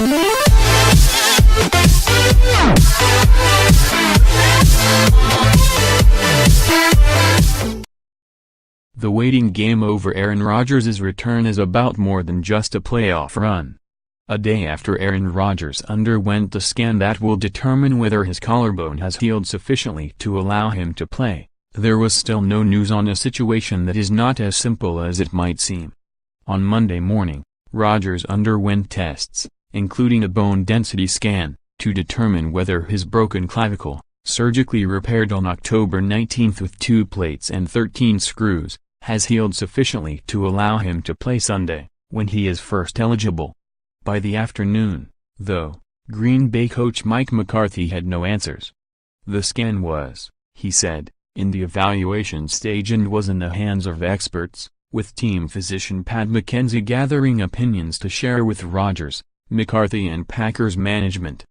The waiting game over Aaron Rodgers' return is about more than just a playoff run. A day after Aaron Rodgers underwent the scan that will determine whether his collarbone has healed sufficiently to allow him to play, there was still no news on a situation that is not as simple as it might seem. On Monday morning, Rodgers underwent tests, including a bone density scan, to determine whether his broken clavicle, surgically repaired on October 19 with 2 plates and 13 screws, has healed sufficiently to allow him to play Sunday, when he is first eligible. By the afternoon, though, Green Bay coach Mike McCarthy had no answers. The scan was, he said, in the evaluation stage and was in the hands of experts, with team physician Pat McKenzie gathering opinions to share with Rodgers, McCarthy and Packers management.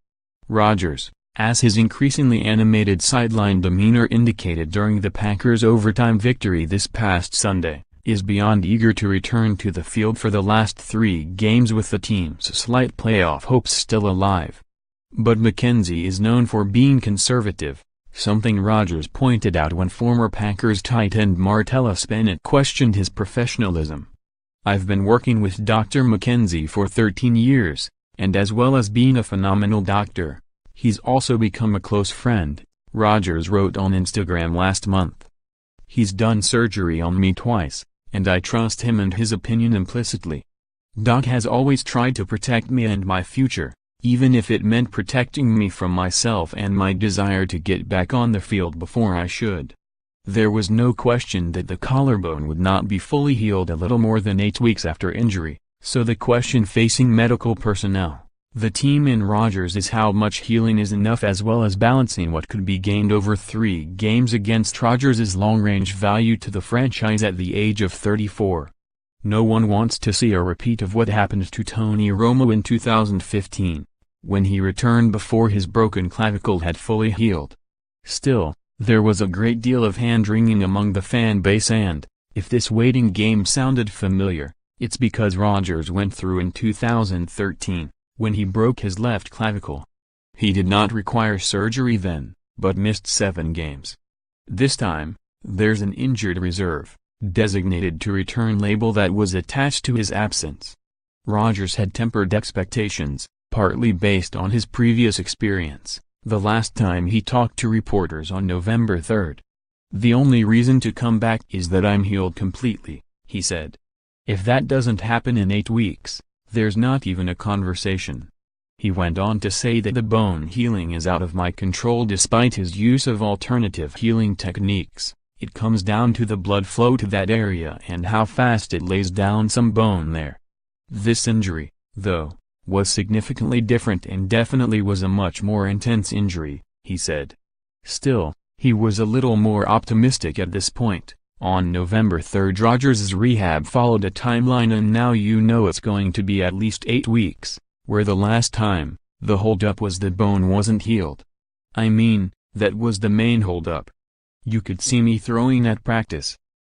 Rodgers, as his increasingly animated sideline demeanor indicated during the Packers' overtime victory this past Sunday, is beyond eager to return to the field for the last 3 games with the team's slight playoff hopes still alive. But McKenzie is known for being conservative, something Rodgers pointed out when former Packers tight end Martellus Bennett questioned his professionalism. "I've been working with Dr. McKenzie for 13 years, and as well as being a phenomenal doctor, he's also become a close friend," Rodgers wrote on Instagram last month. "He's done surgery on me twice, and I trust him and his opinion implicitly. Doc has always tried to protect me and my future, even if it meant protecting me from myself and my desire to get back on the field before I should." There was no question that the collarbone would not be fully healed a little more than 8 weeks after injury, so the question facing medical personnel, the team and Rodgers is how much healing is enough, as well as balancing what could be gained over 3 games against Rodgers' long-range value to the franchise at the age of 34. No one wants to see a repeat of what happened to Tony Romo in 2015, when he returned before his broken clavicle had fully healed. Still, there was a great deal of hand-wringing among the fan base, and, if this waiting game sounded familiar, it's because Rodgers went through in 2013. When he broke his left clavicle. He did not require surgery then, but missed 7 games. This time, there's an injured reserve, designated to return label that was attached to his absence. Rodgers had tempered expectations, partly based on his previous experience, the last time he talked to reporters on November 3. "The only reason to come back is that I'm healed completely," he said. "If that doesn't happen in 8 weeks, there's not even a conversation." He went on to say that the bone healing is out of my control despite his use of alternative healing techniques. It comes down to the blood flow to that area and how fast it lays down some bone there. This injury, though, was significantly different and definitely was a much more intense injury, he said. Still, he was a little more optimistic at this point. On November 3, Rodgers' rehab followed a timeline, and now you know it's going to be at least 8 weeks, where the last time, the holdup was the bone wasn't healed. I mean, that was the main holdup. You could see me throwing at practice.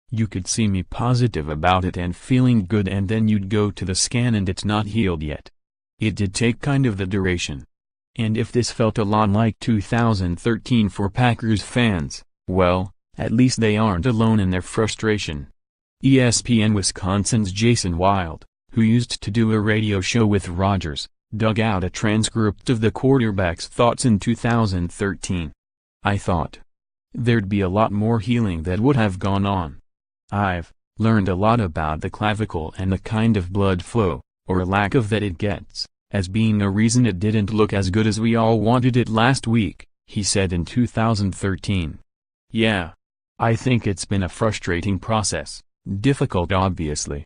You could see me positive about it and feeling good, and then you'd go to the scan and it's not healed yet. It did take kind of the duration. And if this felt a lot like 2013 for Packers fans, well, at least they aren't alone in their frustration. ESPN Wisconsin's Jason Wild, who used to do a radio show with Rodgers, dug out a transcript of the quarterback's thoughts in 2013. "I thought there'd be a lot more healing that would have gone on. I've learned a lot about the clavicle and the kind of blood flow, or lack of, that it gets, as being a reason it didn't look as good as we all wanted it last week," he said in 2013. "Yeah. I think it's been a frustrating process, difficult obviously.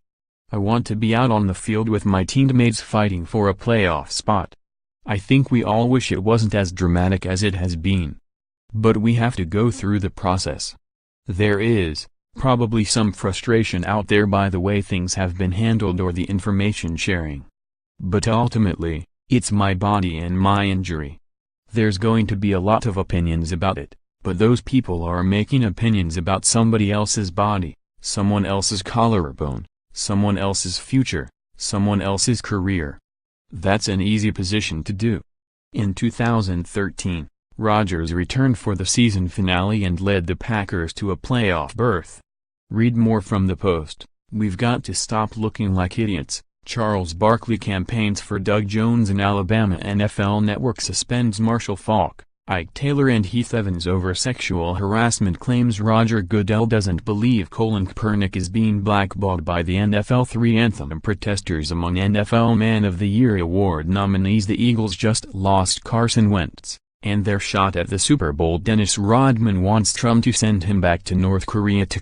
I want to be out on the field with my teammates fighting for a playoff spot. I think we all wish it wasn't as dramatic as it has been. But we have to go through the process. There is probably some frustration out there by the way things have been handled or the information sharing. But ultimately, it's my body and my injury. There's going to be a lot of opinions about it. But those people are making opinions about somebody else's body, someone else's collarbone, someone else's future, someone else's career. That's an easy position to do. In 2013, Rodgers returned for the season finale and led the Packers to a playoff berth. Read more from the Post. We've got to stop looking like idiots. Charles Barkley campaigns for Doug Jones in Alabama. NFL Network suspends Marshall Faulk, Ike Taylor and Heath Evans over sexual harassment claims. Roger Goodell doesn't believe Colin Kaepernick is being blackballed by the NFL. 3 anthem protesters among NFL Man of the Year award nominees. The Eagles just lost Carson Wentz, and their shot at the Super Bowl. Dennis Rodman wants Trump to send him back to North Korea to